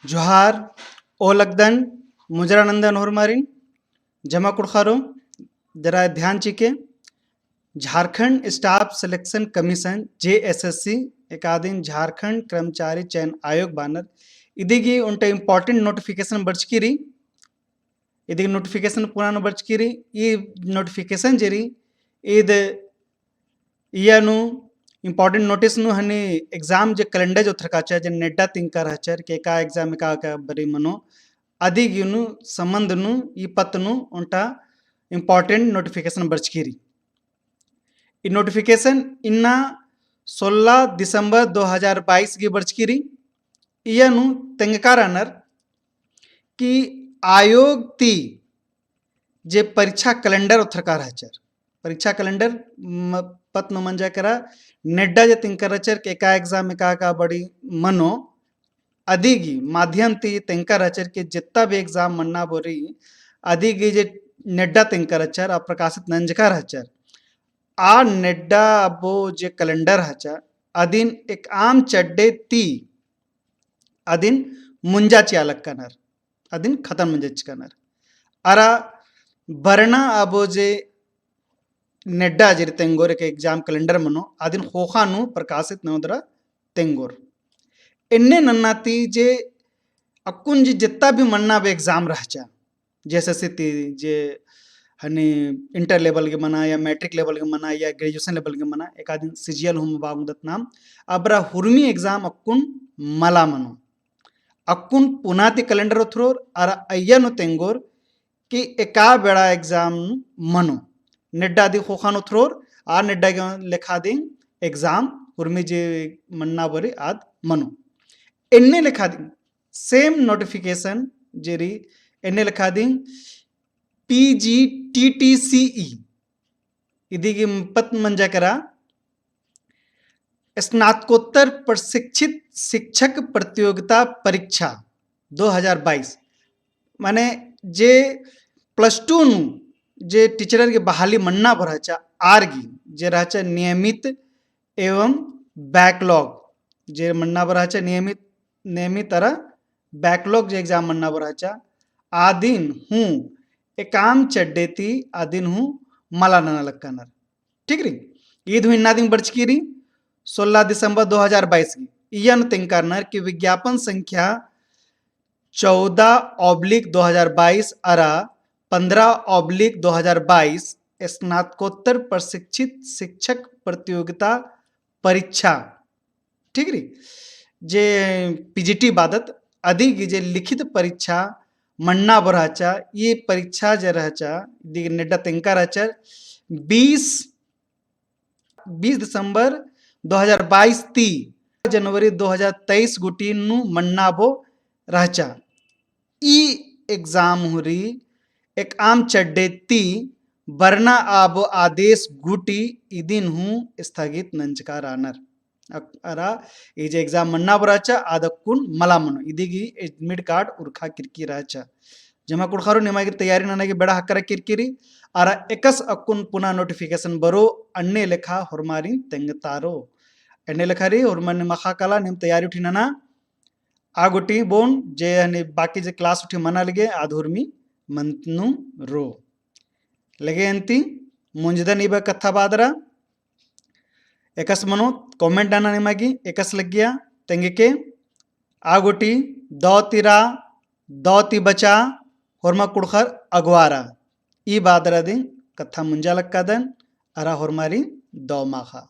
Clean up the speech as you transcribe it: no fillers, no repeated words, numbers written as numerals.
जोहार ओलगदन मुजरानंदन होरमारिन जमा कुड़खारो जरा ध्यान चिके Jharkhand staff selection commission JSSC एकादिन झारखंड कर्मचारी चयन आयोग बानर इदिगी उंटे इंपॉर्टेंट नोटिफिकेशन बर्चकिरी इदिगी नोटिफिकेशन पुरानो बर्चकिरी ई नोटिफिकेशन जेरी इद इयानु इंपॉर्टेंट नोटिस नु हनी एग्जाम जे कैलेंडर जो थरकाचा जे नेटा तिंकर हचर के का एग्जाम का बरी मनो अदिगिनु संबंध नु ई पत्नु उंटा इंपॉर्टेंट नोटिफिकेशन बर्चकिरी ಈ ನೋಟಿಫಿಕೇಶನ್ ಇನ್ನ 16 दिसंबर 2022 ಗೆ ಬರ್ಚಕಿರಿ ಇಯನು ತೆಂಗಕಾರನರ್ कि आयोग ती जे परीक्षा कैलेंडर उथरकार हचर परीक्षा कैलेंडर पत्न मंजा करा नेड्डा जे तिंकर हचर के का एग्जाम का बड़ी मनो अधिगी माध्यम ती तिंकर हचर के जितना भी एग्जाम मन्ना बोरी अधिगी जे नेड्डा तिंकर हचर प्रकाशित नंजकार हचर आ नेड्डा अबो जे कैलेंडर हचा अदिन एक आम चड्डे ती अदिन मुंजा चालक कनर अदिन खतम मुंजच कनर अरा बरना अबो जे नेड्डा जे तेंगोर के एग्जाम कैलेंडर मनो अदिन होखानु प्रकाशित नवदरा तेंगोर इन्ने नन्नाती जे अकुन जे जितना भी मन्ना बे एग्जाम रहचा जैसे स्थिति जे हनी इंटर लेवल के मना या मैट्रिक लेवल के मना या ग्रेजुएशन लेवल के मना एक आदि सीजीएल हम बागुदत नाम अब्रा हुर्मी एग्जाम अक्कुन मला मनो अक्कुन पुनाति कैलेंडर थ्रोर अर अय्यनु तेंगोर कि एका बेड़ा एग्जाम मनो नेड्डा दि खोखानो थ्रोर आ नेड्डा के लेखा दि एग्जाम हुर्मी जे मन्ना बरी आद मनो इन्ने लेखा दि सेम नोटिफिकेशन जेरी इन्ने लेखा दि PGTTCE इदिगी पत मंजा करा स्नातकोत्तर प्रशिक्षित शिक्षक प्रतियोगिता परीक्षा 2022 माने जे +2 नु जे टीचर के बहाली मन्ना भराचा आरगी जे रहचा नियमित एवं बैकलॉग जे मन्ना भराचा नियमित तरह बैकलॉग जे एग्जाम मन्ना भराचा आदिन हूँ एकाम चड्डेती आदिन हूँ मला नना लक्कानर ठीक री ईद हुई नादिन बर्चकीरी 16 दिसंबर 2022 की इयन तिंकारनर की विज्ञापन संख्या 14/2022 अरा 15/2022 स्नातकोत्तर प्रशिक्षित शिक्षक प्रतियोगिता परीक्षा ठीक री जे PGT बादत अधिक जे लिखित परीक्षा मन्ना बराचा ये परीक्षा जे रहचा नेड्डा तिंका रहचा 20 दिसंबर 2022 ती जनवरी 2023 गुटी नु मन्ना बो रहचा ई एग्जाम हुरी एक आम चड्डे ती बरना आबो आदेश गुटी इदिन हूँ स्थगित नंचकार आनर अरा ये जे एग्जाम मन्ना बराचा आदकुन मला मनो इदिगी एडमिट कार्ड उर्खा किरकी राचा जमा कुड़खारो निमागी तैयारी ननागी बेड़ा हक्कर किरकिरी अरा एकस अकुन पुनः नोटिफिकेशन बरो अन्ने लेखा हुरमारी तेंगतारो अन्ने लेखारी हुरमानी मखा कला निम तैयारी उठी नना आगुटी बोन जे हनी बाकी जे क्लास उठी मना लगे आधुर्मी मंतनु रो लगे अंती मुंजदन इबा कथा बादरा एकस मनो कमेंट आना निमागी एकस लग गया तेंगे के आगुटी दौती बचा होरमा कुड़खर अगवारा ई बादरा दिन कथा मुंजा लक्का दन अरा होरमारी दौ माखा